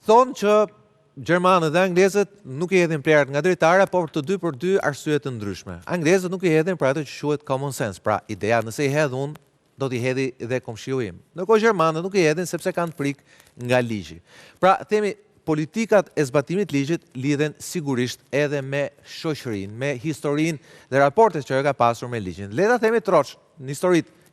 Thonë që Gjermanët dhe Anglezët nuk i hedhin plerat nga dritare, por të dy për dy arsye të ndryshme. Anglezët nuk i hedhin për ato që quhet common sense, pra ideja nëse i hedh unë, do t'i hedhi dhe komshiu im. Ndërkohë Gjermanët nuk i hedhin sepse kanë frikë nga ligji. Pra themi politikat e zbatimit ligjit lidhen sigurisht edhe me shoqërinë, me historinë dhe raportet që ka pasur me ligjin. Le ta themi troç, në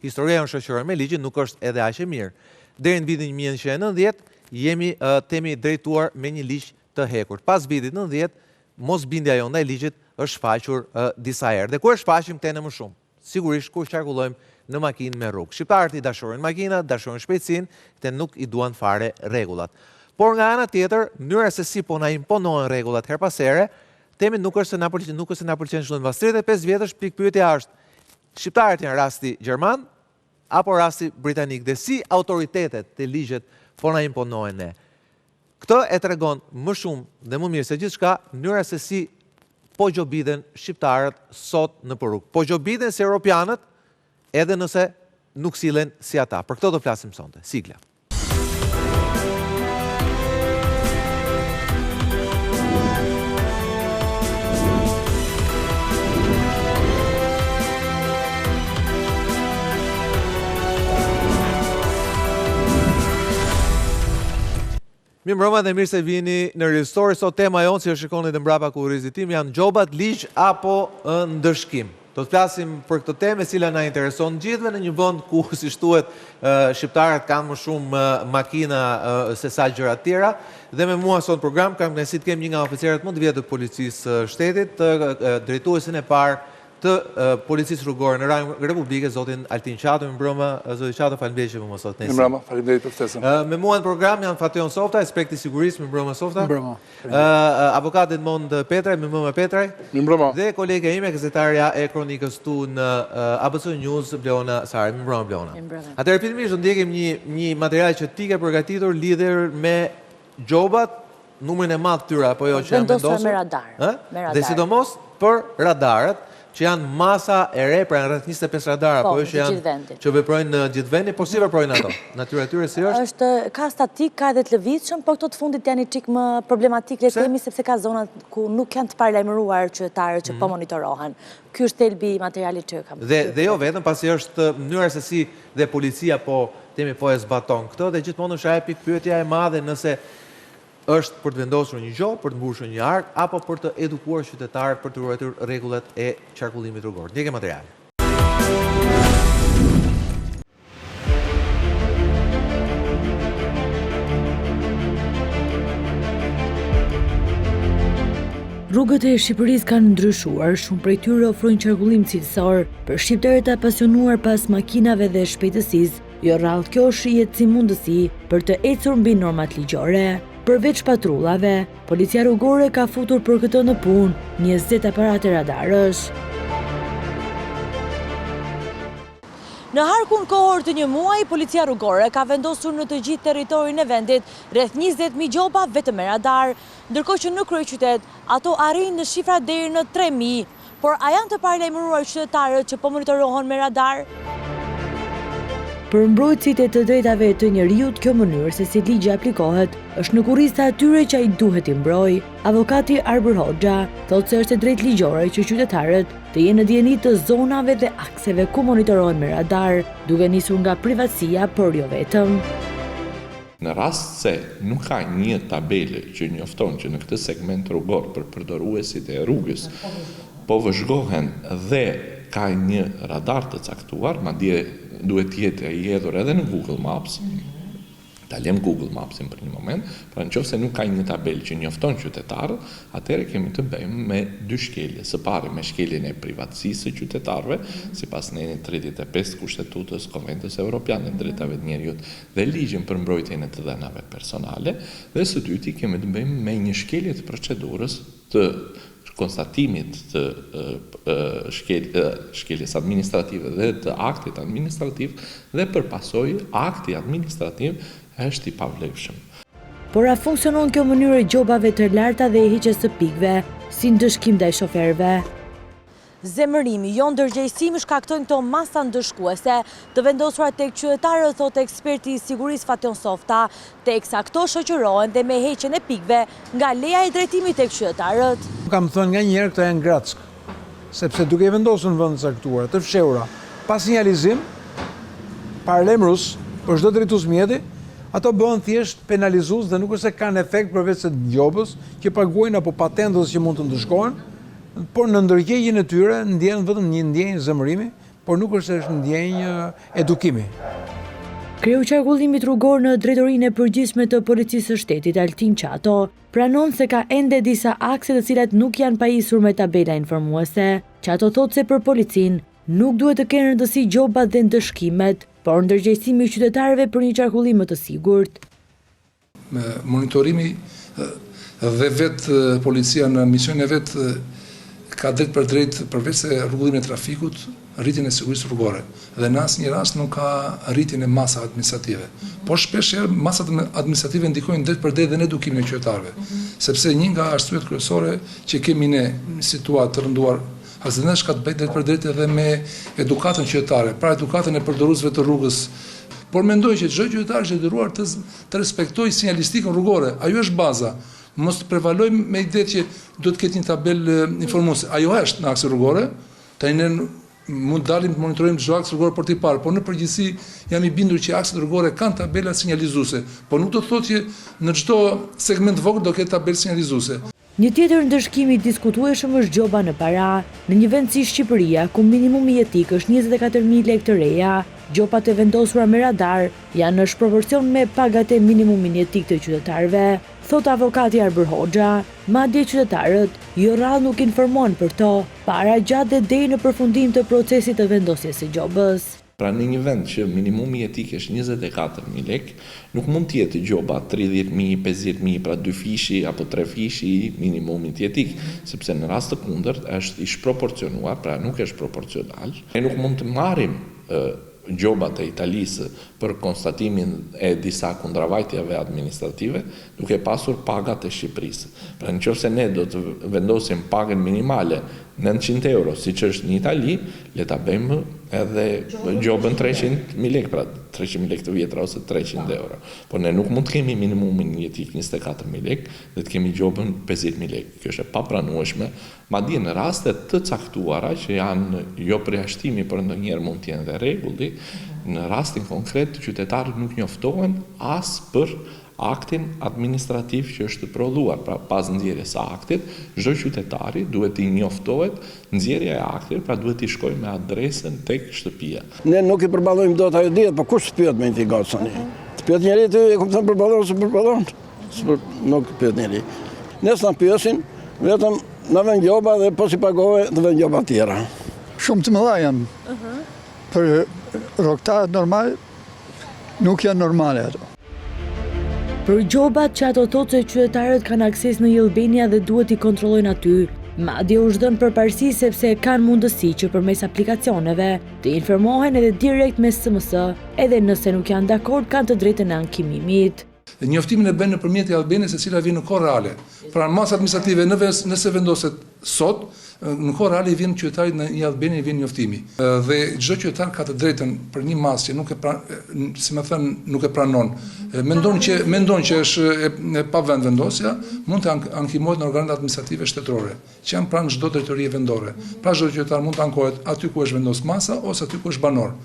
historia jonë shoqërore me ligjin nuk është edhe aq e mirë. Deri në vitin 1990 jemi temi drejtuar me një ligj të hekur. Pas vitit 90, mosbindja jonë ndaj ligjit është shfaqur disa herë. Dhe kur e shfaqim tene më shumë? Sigurisht kur qarkullojmë në makinë me rrugë. Shqiptarët i dashurin makinat, dashurin shpejtësinë, te nuk i duan fare rregullat. Por nga ana tjetër, mënyra se si po na imponohen rregullat her pas here, temi nuk është se na pëlqen çdo mbas 35 vjetësh, pikpyetja është: shqiptarët janë rasti gjerman apo rasti britanik, dhe si autoritetet të ligjet po na imponohen ne? Këtë e tregon më shumë dhe më mirë se gjithçka mënyra se si po gjobiten shqiptarët sot në rrugë. Po gjobiten si europianët, edhe nëse nuk sillen si ata. Për këtë do flasim sonte. Sigla. Mi mbrëma dhe mirë se vini në Ristori. Sot tema jonë, si e shikoni dhe mbrapa kurrizit tim, janë gjobat, ligj apo ndëshkim. Do të flasim për këtë temë, e cila na intereson gjithëve në një vend ku, si thuhet, shqiptarët kanë më shumë makina se sa gjëra të tjera. Dhe me mua sot në program kam kënaqësinë të kem një nga oficerët më të vjetë të policisë shtetit, drejtuesin e parë të policisë rrugore në rang republike, zotin Altin Qato. Mi mbrëma, zoti Qato, faleminderit që më sot. Mi mbrëma, faleminderit për ftesën. Me mua në program janë Fation Softa, inspekti i sigurisë. Mi mbrëma Softa. Mi mbrëma. Avokati Edmond Petraj, mi mbrëma Petraj. Mi mbrëma. Dhe kolega ime, gazetarja e kronikës tu në ABC News, Bleona Sari. Mi mbrëma Bleona. Atëherë fillimisht do ndjekim një material që ti ke përgatitur lidhur me gjobat, numrin e madh tyra apo jo që janë vendosur me radar. Dhe sidomos për radarët, që janë masa e re, pra rreth 25 radara, po që janë që veprojnë në gjithë vendin, por si veprojnë ato? Natyra e tyre si është? Ka statik, ka edhe të lëvizshëm, por këto të fundit janë një çik më problematik, le të themi, sepse ka zona ku nuk janë të paralajmëruar qytetarët që po monitorohen. Ky është thelbi i materialit që kam. Dhe jo vetëm, pasi është mënyra se si dhe policia po e zbaton këtë, dhe gjithmonë është ajo pikpyetja e madhe nëse është për të vendosur një gjob, për të mbushur një ark, apo për të edukuar qytetarët për të ruajtur rregullat e qarkullimit rrugor. Ndjekim materialin. Rrugët e Shqipërisë kanë ndryshuar, shumë prej tyre ofrojnë qarkullim cilësor për shqiptarët e apasionuar pas makinave dhe shpejtësisë. Jo rrallë kjo shihet si mundësi për të ecur mbi normat ligjore. Përveç patrullave, policia rrugore ka futur për këtë në punë 20 aparate radarësh. Në harkun kohor të një muaji, policia rrugore ka vendosur në të gjithë territorin e vendit rreth 20.000 gjoba vetëm me radar, ndërkohë që në kryeqytet ato arrin në shifra deri në 3.000, por a janë të paralajmëruar qytetarët që po monitorohen me radar? Për mbrojtësit e të drejtave të njeriut, kjo mënyrë se si ligji aplikohet është në kurriz të atyre që ai duhet i mbrojë. Avokati Arbër Hoxha thotë se është e drejtë ligjore që qytetarët të jenë në dieni të zonave dhe akseve ku monitorohen me radar, duke nisur nga privatësia, por jo vetëm. Në rast se nuk ka një tabele që njofton që në këtë segment rrugor për përdoruesit e rrugës po vëzhgohen dhe ka një radar të caktuar, madje duhet jetë i hedhur edhe në Google Maps, ta lëm Google Mapsin për një moment, pra nëse nuk ka një tabelë që njofton qytetarët, atëherë kemi të bëjmë me dy shkelje. Së pari me shkeljen e privatësisë së qytetarëve, sipas nenit 35 Kushtetutës Konventës Evropiane të Drejtave të Njerëzit dhe ligjin për mbrojtjen e të dhënave personale, dhe së dyti kemi të bëjmë me një shkelje të procedurës të konstatimit të shkeljes administrative dhe të aktit administrativ, dhe përpasoj akti administrativ është i pavlefshëm. Por a funksionon kjo mënyrë e gjobave të larta dhe e hiqjes së pikëve, si ndëshkim ndaj shoferëve? zemërimi, jo ndërgjegjësimi shkaktojnë këto masa ndëshkuese të vendosura tek qytetarët, thotë eksperti i sigurisë Fation Softa, teksa këto shoqërohen dhe me heqjen e pikëve nga leja e drejtimit tek qytetarët. Kam thënë nga njerë këto janë grack, sepse duke vendosur në vend të caktuara, të fshehura, pa sinjalizim, paralemrus për çdo drejtues mjeti, ato bëhen thjesht penalizues dhe nuk është se kanë efekt përveç se gjobës që paguajnë apo patentës që mund të ndëshkohen, por në ndërgjegjen e tyre ndjen vetëm një ndjenjë zemërimi, por nuk është ndjenjë edukimi. Kreu qarkullimit rrugor në drejtorinë e përgjithshme të policisë së shtetit Altin Qato pranon se ka ende disa akse të cilat nuk janë pajisur me tabela informuese. Qato thotë se për policin nuk duhet të kenë rëndësi gjobat dhe ndëshkimet, por ndërgjegjësimi i qytetarëve për një qarkullim më të sigurt. Me monitorimi dhe vetë policia në misionin e vetë ka drejt për drejt përveç se rregullimin e trafikut, rritjen e sigurisë rrugore. Dhe në asnjë rast nuk ka rritjen e masave administrative. Por shpesh masat administrative ndikojnë drejt për drejt dhe në edukimin e qytetarëve. Sepse një nga arsyet kryesore që kemi ne në situatë të rënduar aksidentësh ka të bëjë drejt për drejt edhe me edukatën qytetare, pra edukatën e përdoruesve të rrugës. Por mendoj që çdo qytetar është detyruar të respektojë sinjalistikën rrugore. Ajo është baza. Mos të prevalojmë me ide që do të ketë një tabelë informuese. Ajo është në akse rrugore, tani ne mund dalim të monitorojmë çdo aks rrugor për t'i parë, por në përgjithësi jam i bindur që akset rrugore kanë tabela sinjalizuese, por nuk do të thotë që në çdo segment vogël do ketë tabelë sinjalizuese. Një tjetër ndëshkim i diskutueshëm është gjoba në para. Në një vend si Shqipëria, ku minimumi jetik është 24.000 lekë të reja, gjobat e vendosura me radar janë në proporcion me pagat e minimumin jetik të qytetarëve, thot avokati Arbër Hoxha. Madje qytetarët jo rrallë nuk informojnë për to, para, gjatë dhe deri në përfundim të procesit të vendosjes së gjobës. Pra në një vend që minimumi jetik është 24.000 lekë, nuk mund t'jetë gjoba 30.000, 50.000, pra 2 fishi apo 3 fishi minimumit jetik, sepse në rast të kundërt është i shproporcionuar, pra nuk është proporcional. Ne nuk mund të marrim gjobat e Italisë për konstatimin e disa kundravajtjeve administrative, duke pasur pagat e Shqipërisë. Pra nëse ne do të vendosim pagën minimale 900 euro, si që është në Itali, le ta bëjmë edhe gjobën 300.000 lekë, pra 300.000 lekë të vjetra ose 300 euro. Por ne nuk mund të kemi minimumin jetik 24.000 lekë dhe të kemi gjobën 50.000 lekë. Kjo është e papranueshme, madje në rastet të caktuara që janë jo përjashtimi, por ndonjëherë mund të jenë dhe rregulli, në rastin konkret qytetarët nuk njoftohen as për aktin administrativ që është prodhuar, pra pas nxjerrjes së aktit, çdo qytetari duhet të njoftohet nxjerrja e aktit, pra duhet të shkojë me adresën tek shtëpia. Ne nuk i përballojmë dot ajo diet, po kush pyet me investigacioni? Të pyet njëri ti e kupton përballon ose përballon? Nuk pyet njëri. Ne s'na pyesin, vetëm na vën gjoba dhe po si pagohet të vën gjoba tjera. Shumë të mëdha janë. Për rrogtarët normal nuk janë normale ato. Për gjobat që ato thotë se qytetarët kanë akses në Albania dhe duhet i kontrollojnë aty, madje u zhdën përparësi sepse kanë mundësi që përmes aplikacioneve të informohen edhe direkt me SMS, edhe nëse nuk janë dakord kanë të drejtën e ankimimit. Njoftimin e bën nëpërmjet e Albanës, e cila vjen në kohë reale. Pra në masë administrative nëse vendoset sot, në kohë reale vjen qytetarit në Albani vjen njoftimi. Dhe çdo qytetar ka të drejtën për një masë që nuk nuk e pranon. Mendon që është e pavend vendosja, mund të ankimohet në organet administrative shtetërore, që janë pranë çdo drejtorie vendore. Pra çdo qytetar mund të ankohet aty ku është vendos masa ose aty ku është banor.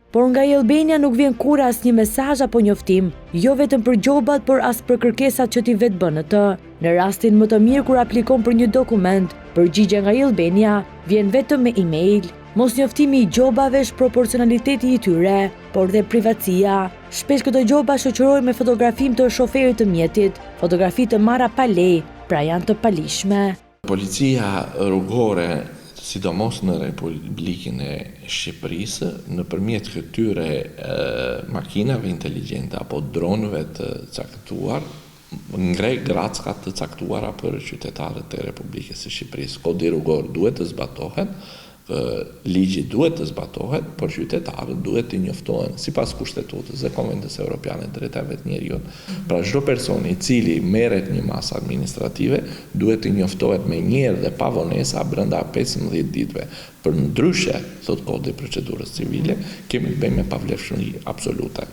Por nga Albania nuk vjen kur asnjë mesazh apo njoftim, jo vetëm për gjobat, por as për kërkesat që ti vetë bën atë. Në rastin më të mirë kur aplikon për një dokument, përgjigja nga Albania vjen vetëm me email. Mos njoftimi i gjobave është proporcionaliteti i tyre, por dhe privatësia. Shpesh këto gjoba shoqërohen me fotografim të shoferit të mjetit, fotografi të marra pa lejë, pra janë të palishme. Policia rrugore, sidomos në Republikën e Shqipërisë, nëpërmjet këtyre makinave inteligjente apo dronëve të caktuar, ngrej gracat të caktuara për qytetarët e Republikës së Shqipërisë. Kodi rrugor duhet të zbatohet, ligji duhet të zbatohet, por qytetarët duhet të njoftohen sipas Kushtetutës dhe Konventës Evropiane të Drejtave të Njerëzit. Pra çdo person i cili merret një masë administrative duhet të njoftohet me njëherë dhe pa vonesa brenda 15 ditëve. Përndryshe, thot Kodri i Procedurës Civile, kemi të bëjmë me pavlefshmëri absolute.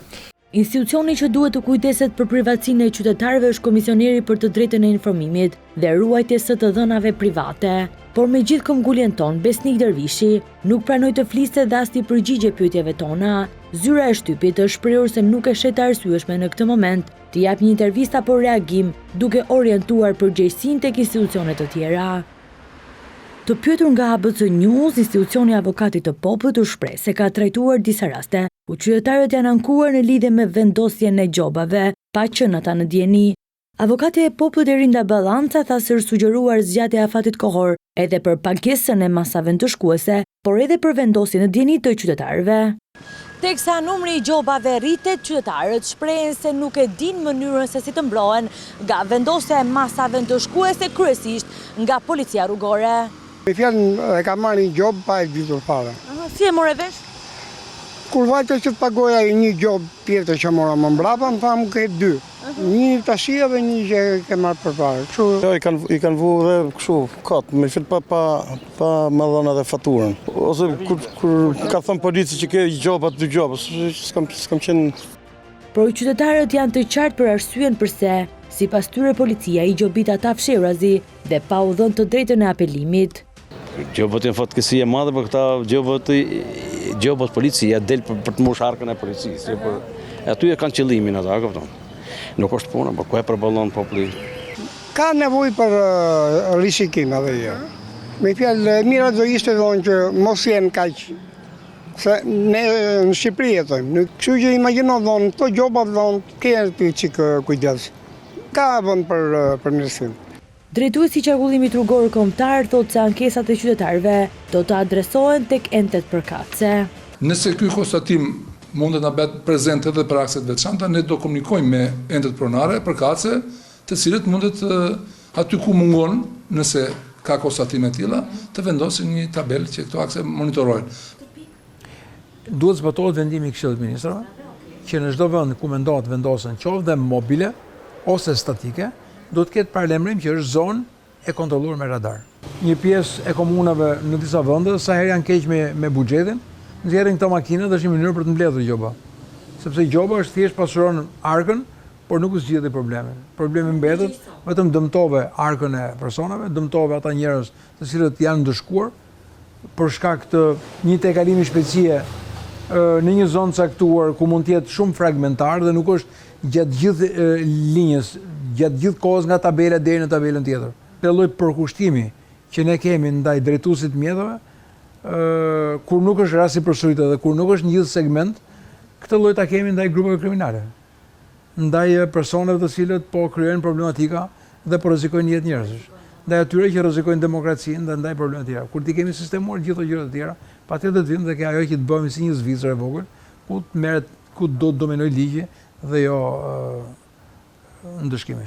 Institucioni që duhet të kujdeset për privatësinë e qytetarëve është Komisioneri për të drejtën e informimit dhe ruajtjes së të dhënave private. Por me gjithë këmbguljen ton, Besnik Dervishi nuk pranoi të fliste dhe as t'i përgjigje pyetjeve tona. Zyra e shtypit është shprehur se nuk e shet të arsyeshme në këtë moment të jap një intervistë apo reagim duke orientuar përgjegjësinë tek institucione të tjera. Të pyetur nga ABC News, institucioni Avokatit të Popullit u shpreh se ka trajtuar disa raste ku qytetarët janë ankuar në lidhje me vendosjen e gjobave, pa qenë ata në dieni. Avokati e Popullit Erinda Ballanca tha se është sugjeruar zgjatja e afatit kohor edhe për pagesën e masave ndëshkuese, por edhe për vendosjen në dieni të qytetarëve. Teksa numri i gjobave rritet, qytetarët shprehen se nuk e din mënyrën se si të mbrohen nga vendosja e masave ndëshkuese, kryesisht nga policia rrugore. Me fjalën e ka marrë një gjobë pa e ditur fare. Si e more vesh? Kur vajte që të pagoja një gjobë tjetër që mora më mbrapa, më thamë ke dy. Një tashia dhe një që ke marrë përpara. I kanë vu dhe kështu, katë, me fil pa më dhënë edhe faturën. Ose kur ka thënë polici që ke gjobat, dy gjobës, s'kam qenë... Por qytetarët janë të qartë për arsyen përse, sipas tyre policia i gjobit ata fshirazi dhe pa u dhënë të drejtën e apelimit. Gjobët janë fatkeqësi e madhe, por këta gjobët policia del për të mbush harkën e policisë. Aty e kanë qëllimin ata, kupton. Nuk është puna, por ku e përballon populli? Ka nevojë për rishikim edhe jo. Me fjalë, mira do ishte thonë që mos jenë kaq. Se ne në Shqipëri jetojmë. Kështu që imagjino thonë, këto gjoba thonë, ke çik kujdes. Ka vend për mirësim. Drejtuesi i qarkullimit rrugor kombëtar thotë se ankesat e qytetarëve do të adresohen tek entet përkatëse. Nëse ky konstatim mundet na bëhet prezent edhe për akset veçanta, ne do komunikojmë me entet pronare përkatëse, të cilët mundet aty ku mungon, nëse ka konstatime të tilla, të vendosin një tabelë që këto akse monitorojnë. Duhet zbatohet vendimi i Këshillit të Ministrave, që në çdo vend ku mendohet vendosen qoftë mobile ose statike, do të ketë paralajmërim që është zonë e kontrolluar me radar. Një pjesë e komunave në disa vende sa herë janë keq me buxhetin, nxjerrin këto makina dhe është një mënyrë për të mbledhur gjoba. Sepse gjoba është thjesht pasuron arkën, por nuk zgjidhet problemin. Problemi mbetet, vetëm dëmtove arkën e personave, dëmtove ata njerëz të cilët janë ndëshkuar për shkak të një tejkalimi shpejtësie në një zonë caktuar ku mund të jetë shumë fragmentar dhe nuk është gjatë gjithë linjës, gjatë gjithë kohës nga tabela deri në tabelën tjetër. Këtë lloj përkushtimi që ne kemi ndaj drejtuesit të mjeteve, kur nuk është rasti përsëritur dhe kur nuk është një gjithë segment, këtë lloj ta kemi ndaj grupeve kriminale, ndaj personave të cilët po krijojnë problematika dhe po rrezikojnë jetë njerëzish, ndaj atyre që rrezikojnë demokracinë dhe ndaj probleme të tjera. Kur ti kemi sistemuar gjithë ato gjëra të tjera, patjetër të vim dhe ke ajo që të bëhemi si një Zvicër e vogël, ku do të dominojë ligji dhe jo ndëshkimi.